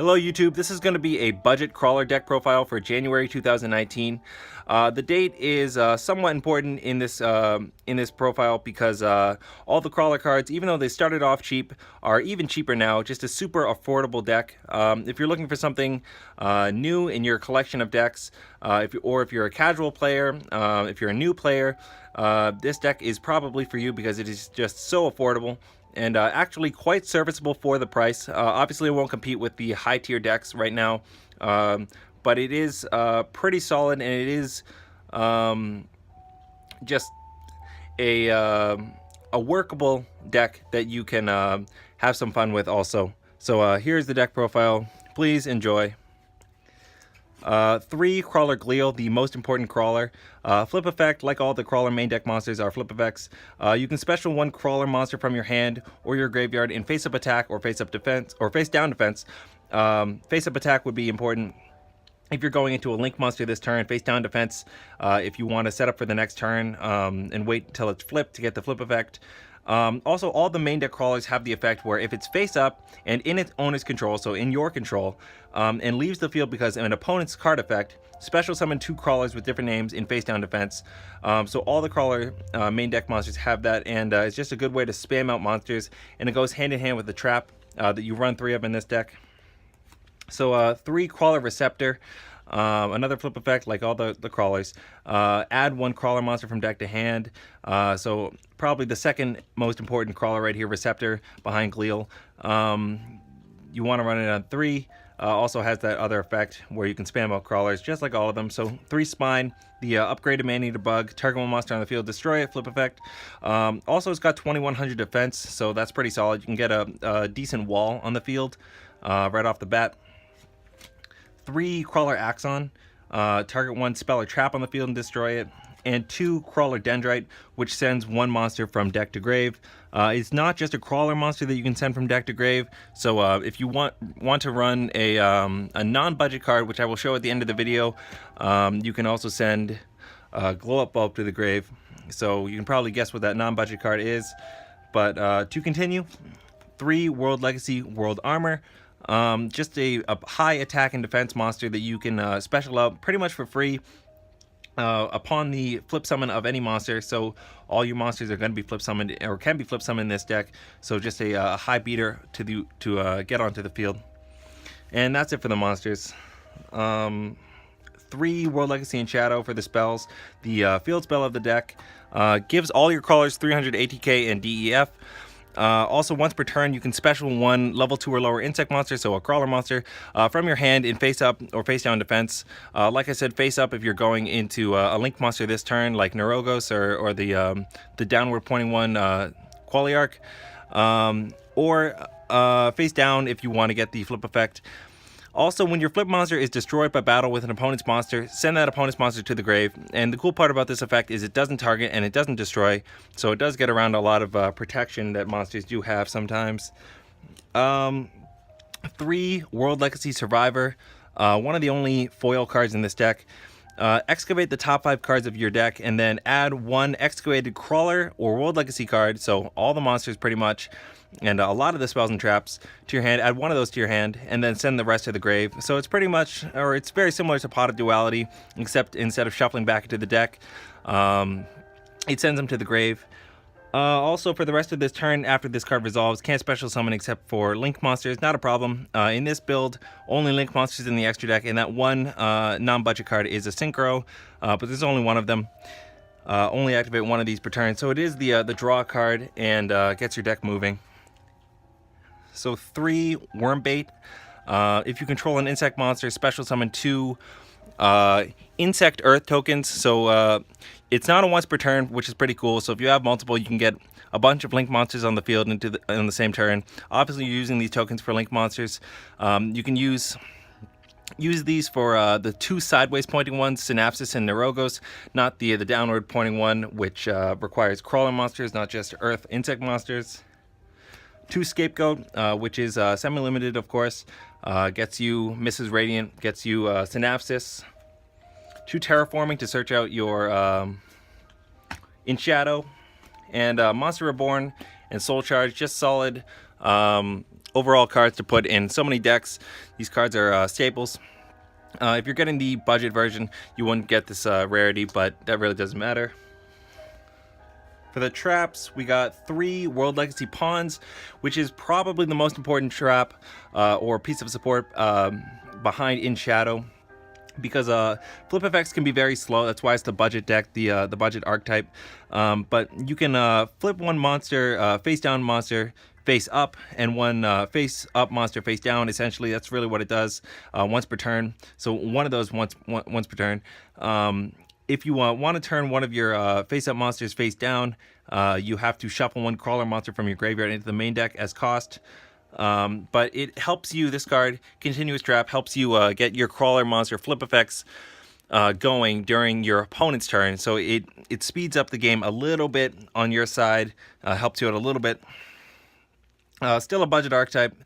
Hello YouTube, this is going to be a budget crawler deck profile for January 2019. The date is somewhat important in this profile because all the crawler cards, even though they started off cheap, are even cheaper now. Just a super affordable deck. If you're looking for something new in your collection of decks, if you're a casual player, if you're a new player, this deck is probably for you because it is just so affordable and actually quite serviceable for the price. Obviously it won't compete with the high tier decks right now, but it is pretty solid, and it is just a workable deck that you can have some fun with also. So here's the deck profile. Please enjoy. 3 Krawler Yugioh, the most important crawler. Flip effect, like all the crawler main deck monsters are flip effects. You can special 1 crawler monster from your hand or your graveyard in face up attack or face up defense or face down defense. Face up attack would be important if you're going into a link monster this turn. Face down defense if you want to set up for the next turn and wait until it's flipped to get the flip effect. Also, all the main deck crawlers have the effect where if it's face up and in its owner's control, so in your control, and leaves the field because of an opponent's card effect, special summon 2 crawlers with different names in face down defense. So all the crawler main deck monsters have that, and it's just a good way to spam out monsters, and it goes hand in hand with the trap that you run 3 of in this deck. So 3 Crawler Receptor. Another flip effect like all the crawlers. Add 1 crawler monster from deck to hand. So probably the second most important crawler right here, Receptor, behind Yugioh. You want to run it on 3. Also has that other effect where you can spam out crawlers just like all of them. So 3 Spine, the upgraded Man-Eater Bug, target 1 monster on the field, destroy it, flip effect. Also it's got 2100 defense, so that's pretty solid. You can get a decent wall on the field right off the bat. 3 Crawler Axon, target 1 spell or trap on the field and destroy it, and 2 Crawler Dendrite, which sends 1 monster from deck to grave. It's not just a crawler monster that you can send from deck to grave, so if you want to run a non-budget card, which I will show at the end of the video, you can also send Glow Up Bulb to the grave. So you can probably guess what that non-budget card is, but to continue, 3 World Legacy World Armor. Just a high attack and defense monster that you can special out pretty much for free upon the flip summon of any monster. So all your monsters are going to be flip summoned, or can be flip summoned in this deck. So just a high beater to get onto the field. And that's it for the monsters. 3 World Legacy and Shadow for the spells. The field spell of the deck gives all your crawlers 300 ATK and DEF. Also, once per turn, you can special 1 level 2 or lower insect monster, so a crawler monster, from your hand in face up or face down defense. Like I said, face up if you're going into a link monster this turn, like Neurogos or the downward pointing one, Qualiarch, or face down if you want to get the flip effect. Also, when your flip monster is destroyed by battle with an opponent's monster, send that opponent's monster to the grave. And the cool part about this effect is it doesn't target and it doesn't destroy, so it does get around a lot of protection that monsters do have sometimes. 3 World Legacy Survivor, one of the only foil cards in this deck. Excavate the top 5 cards of your deck and then add 1 excavated crawler or World Legacy card, so all the monsters pretty much, and a lot of the spells and traps to your hand. Add 1 of those to your hand and then send the rest to the grave. So it's pretty much, or it's very similar to Pot of Duality, except instead of shuffling back into the deck, it sends them to the grave. Also, for the rest of this turn, after this card resolves, can't special summon except for link monsters. Not a problem. In this build, only link monsters in the extra deck, and that 1 non-budget card is a Synchro, but there's only 1 of them. Only activate 1 of these per turn, so it is the draw card and gets your deck moving. So 3 Wormbait. If you control an insect monster, special summon 2 insect earth tokens. So it's not a once per turn, which is pretty cool. So if you have multiple, you can get a bunch of link monsters on the field in the same turn. Obviously, you're using these tokens for link monsters. You can use these for the 2 sideways pointing ones, Synapsis and Neurogos, not the downward pointing one, which requires crawler monsters, not just earth insect monsters. 2 Scapegoat, which is semi-limited, of course, gets you Mrs. Radiant, gets you Synapsis. 2 Terraforming to search out your In Shadow, and Monster Reborn and Soul Charge, just solid overall cards to put in so many decks. These cards are staples. If you're getting the budget version, you wouldn't get this rarity, but that really doesn't matter. For the traps, we got 3 World Legacy Pawns, which is probably the most important trap or piece of support behind In Shadow, because flip effects can be very slow. That's why it's the budget deck, the budget archetype. But you can flip one monster, face down monster, face up, and one face up monster face down. Essentially, that's really what it does once per turn. So one of those once per turn. If you want to turn one of your face-up monsters face down, you have to shuffle one Krawler monster from your graveyard into the main deck as cost. But it helps you, this card, Continuous Trap, helps you get your Krawler monster flip effects going during your opponent's turn. So it speeds up the game a little bit on your side, helps you out a little bit. Still a budget archetype,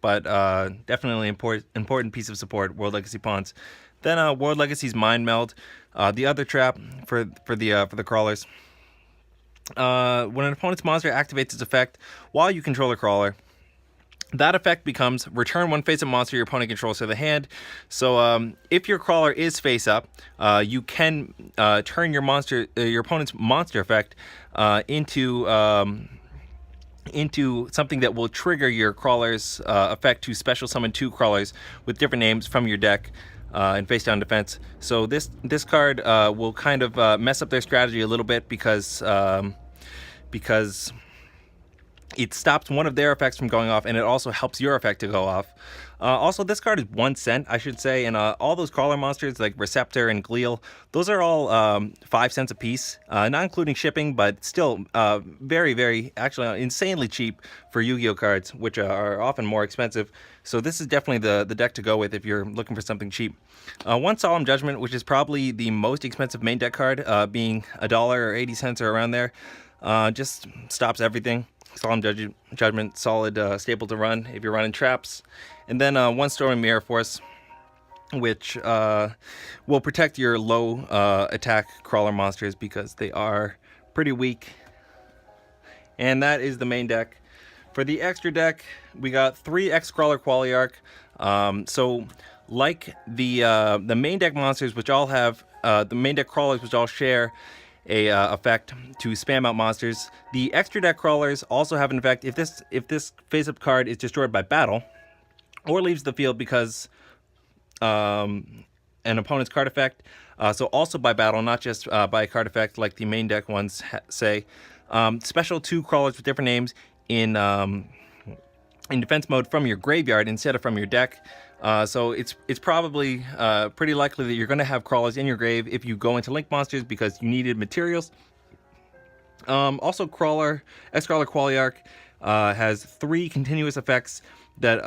but definitely important piece of support, World Legacy Pawns. Then World Legacy's Mind Meld, the other trap for the crawlers. When an opponent's monster activates its effect while you control a crawler, that effect becomes return one face-up monster your opponent controls to the hand. So if your crawler is face-up, you can turn your opponent's monster effect into something that will trigger your crawler's effect to special summon 2 crawlers with different names from your deck. And face down defense. So this card will kind of mess up their strategy a little bit because it stops one of their effects from going off, and it also helps your effect to go off. Also, this card is 1 cent, I should say, and all those crawler monsters like Receptor and Gleal, those are all 5 cents a piece, not including shipping, but still very, actually insanely cheap for Yu-Gi-Oh cards, which are often more expensive. So this is definitely the deck to go with if you're looking for something cheap. One Solemn Judgment, which is probably the most expensive main deck card, being $1 or 80 cents or around there, just stops everything. Solemn Judgment, solid staple to run if you're running traps. And then one Stormy Mirror Force, which will protect your low attack crawler monsters because they are pretty weak. And that is the main deck. For the extra deck, we got 3 X-Crawler Qualiarch. So like the main deck monsters, which all have the main deck crawlers, which all share a effect to spam out monsters, the extra deck crawlers also have an effect if this face-up card is destroyed by battle or leaves the field because an opponent's card effect. So also by battle, not just by a card effect like the main deck ones say. Special 2 crawlers with different names in defense mode from your graveyard instead of from your deck. So it's probably pretty likely that you're going to have crawlers in your grave if you go into link monsters because you needed materials. Also, X-Crawler Qualiarch has 3 continuous effects that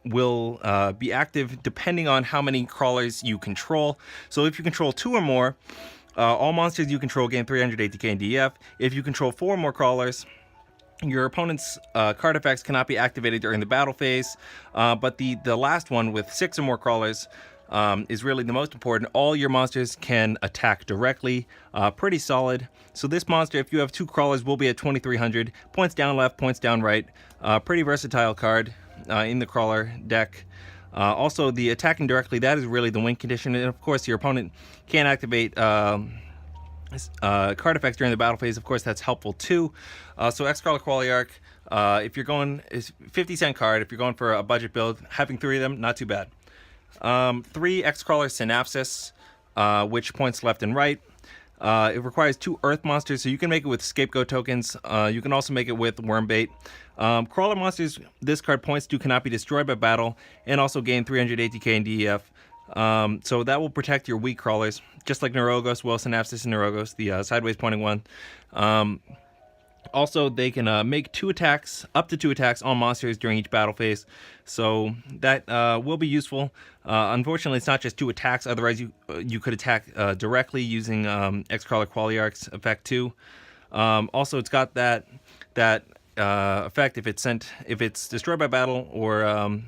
will be active depending on how many crawlers you control. So if you control 2 or more, all monsters you control gain 300 ATK and DF. If you control 4 or more crawlers, your opponent's card effects cannot be activated during the battle phase, but the last one with 6 or more crawlers is really the most important. All your monsters can attack directly, pretty solid. So this monster, if you have 2 crawlers, will be at 2300 points down left, points down right. Pretty versatile card in the crawler deck. Also, the attacking directly, that is really the win condition, and of course your opponent can't activate card effects during the battle phase. Of course, that's helpful too. So X-Crawler Qualiarch, if you're going, is 50-cent card. If you're going for a budget build, having 3 of them, not too bad. 3 X-Crawler Synapsis, which points left and right. It requires 2 Earth monsters, so you can make it with Scapegoat tokens. You can also make it with Wormbait. Crawler monsters, this card points to cannot be destroyed by battle, and also gain 300 ATK and DEF. So that will protect your weak crawlers, just like Neurogos, well, Synapsis and Neurogos, the sideways pointing one. Also, they can make 2 attacks, up to 2 attacks on monsters during each battle phase, so that will be useful. Unfortunately, it's not just 2 attacks, otherwise you could attack directly using X-Crawler Qualiarch's effect too. Also, it's got that effect if it's destroyed by battle or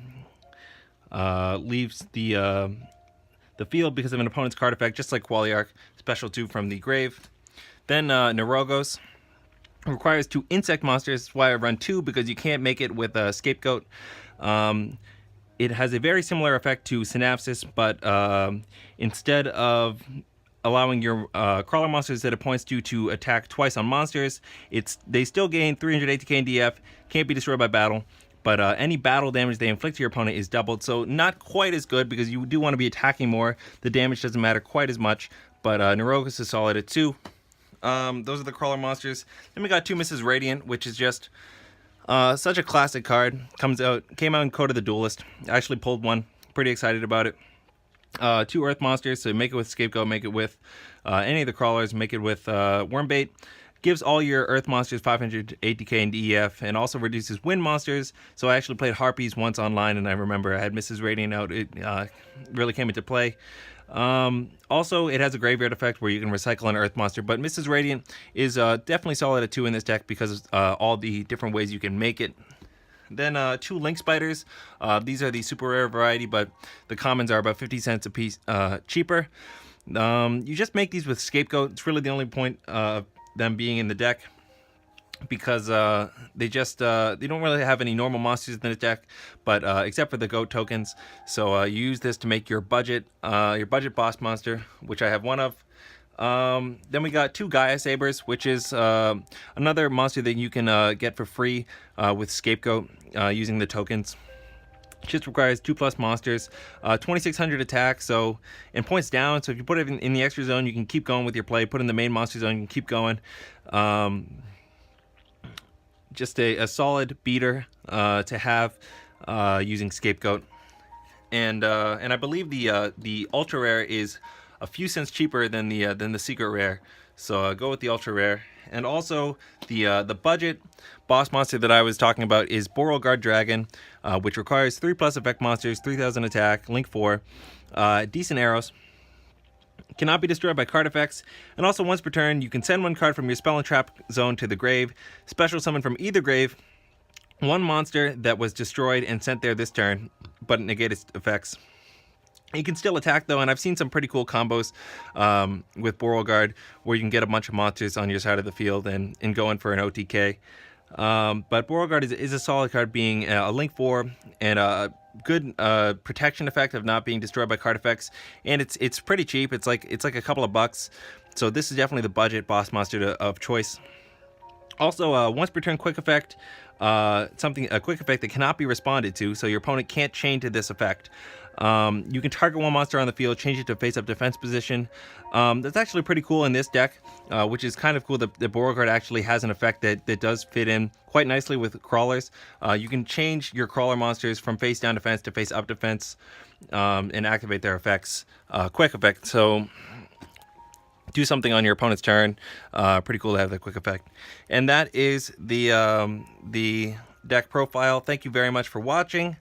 leaves the field because of an opponent's card effect, just like Qualiarch, special 2 from the grave. Then Neurogos. requires 2 insect monsters. That's why I run 2, because you can't make it with a Scapegoat. It has a very similar effect to Synapsis, but instead of allowing your crawler monsters that it points to attack twice on monsters, they still gain 300 ATK and DF, can't be destroyed by battle, but any battle damage they inflict to your opponent is doubled, so not quite as good because you do want to be attacking more. The damage doesn't matter quite as much, but Neurogus is solid at 2. Those are the crawler monsters. Then we got 2 Mrs. Radiant, which is just such a classic card. Came out in Code of the Duelist. I actually pulled one. Pretty excited about it. 2 Earth monsters, so make it with Scapegoat, make it with any of the crawlers, make it with Wormbait. Gives all your Earth monsters 500 ATK and DEF, and also reduces Wind monsters. So I actually played Harpies once online, and I remember I had Mrs. Radiant out. It really came into play. Also, it has a graveyard effect where you can recycle an Earth monster, but Mrs. Radiant is definitely solid at 2 in this deck because of all the different ways you can make it. Then 2 Link Spiders. These are the super rare variety, but the commons are about 50 cents a piece cheaper. You just make these with Scapegoat. It's really the only point of them being in the deck, because they don't really have any normal monsters in the deck, but except for the goat tokens. So you use this to make your budget boss monster, which I have 1 of. Then we got 2 Gaia Sabers, which is another monster that you can get for free with Scapegoat using the tokens. Just requires 2+ monsters, 2600 attack, and points down. So if you put it in the extra zone, you can keep going with your play. Put it in the main monster zone, you can keep going. Just a solid beater to have using Scapegoat. And I believe the ultra rare is a few cents cheaper than the secret rare. So go with the ultra rare. And also the budget boss monster that I was talking about is Beauregard Dragon, which requires 3+ effect monsters, 3000 attack, link 4, decent arrows. Cannot be destroyed by card effects, and also once per turn you can send 1 card from your spell and trap zone to the grave, special summon from either grave 1 monster that was destroyed and sent there this turn, but negate its effects. You can still attack though, and I've seen some pretty cool combos with Beauregard where you can get a bunch of monsters on your side of the field and go in for an OTK. But Beauregard is a solid card, being a link 4 and a good protection effect of not being destroyed by card effects, and it's pretty cheap. It's like a couple of bucks. So this is definitely the budget boss monster of choice. Also, once per turn quick effect, a quick effect that cannot be responded to, so your opponent can't chain to this effect. You can target 1 monster on the field, change it to face-up defense position. That's actually pretty cool in this deck, which is kind of cool that Beauregard actually has an effect that does fit in quite nicely with crawlers. You can change your crawler monsters from face-down defense to face-up defense and activate their effects. Quick effect, so do something on your opponent's turn. Pretty cool to have that quick effect. And that is the deck profile. Thank you very much for watching.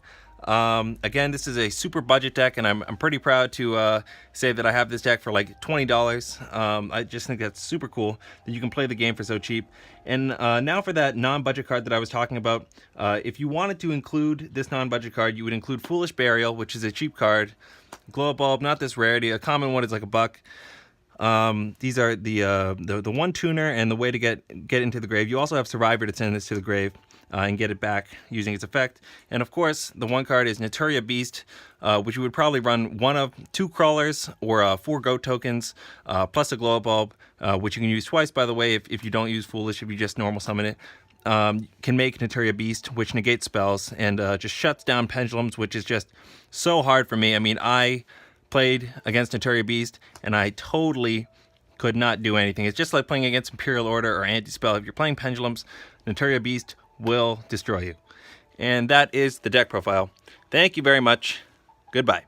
Again, this is a super budget deck, and I'm pretty proud to say that I have this deck for like $20. I just think that's super cool that you can play the game for so cheap. And now for that non-budget card that I was talking about. If you wanted to include this non-budget card, you would include Foolish Burial, which is a cheap card. Glow Bulb, not this rarity. A common one is like $1. These are the 1 tuner and the way to get into the grave. You also have Survivor to send this to the grave and get it back using its effect. And of course, the 1 card is Naturia Beast, which you would probably run 1 of 2 crawlers or 4 goat tokens, plus a glow bulb, which you can use twice, by the way, if you don't use Foolish, if you just normal summon it. Can make Naturia Beast, which negates spells and just shuts down pendulums, which is just so hard for me. I mean, I played against Naturia Beast, and I totally could not do anything. It's just like playing against Imperial Order or Anti-Spell. If you're playing Pendulums, Naturia Beast will destroy you. And that is the deck profile. Thank you very much. Goodbye.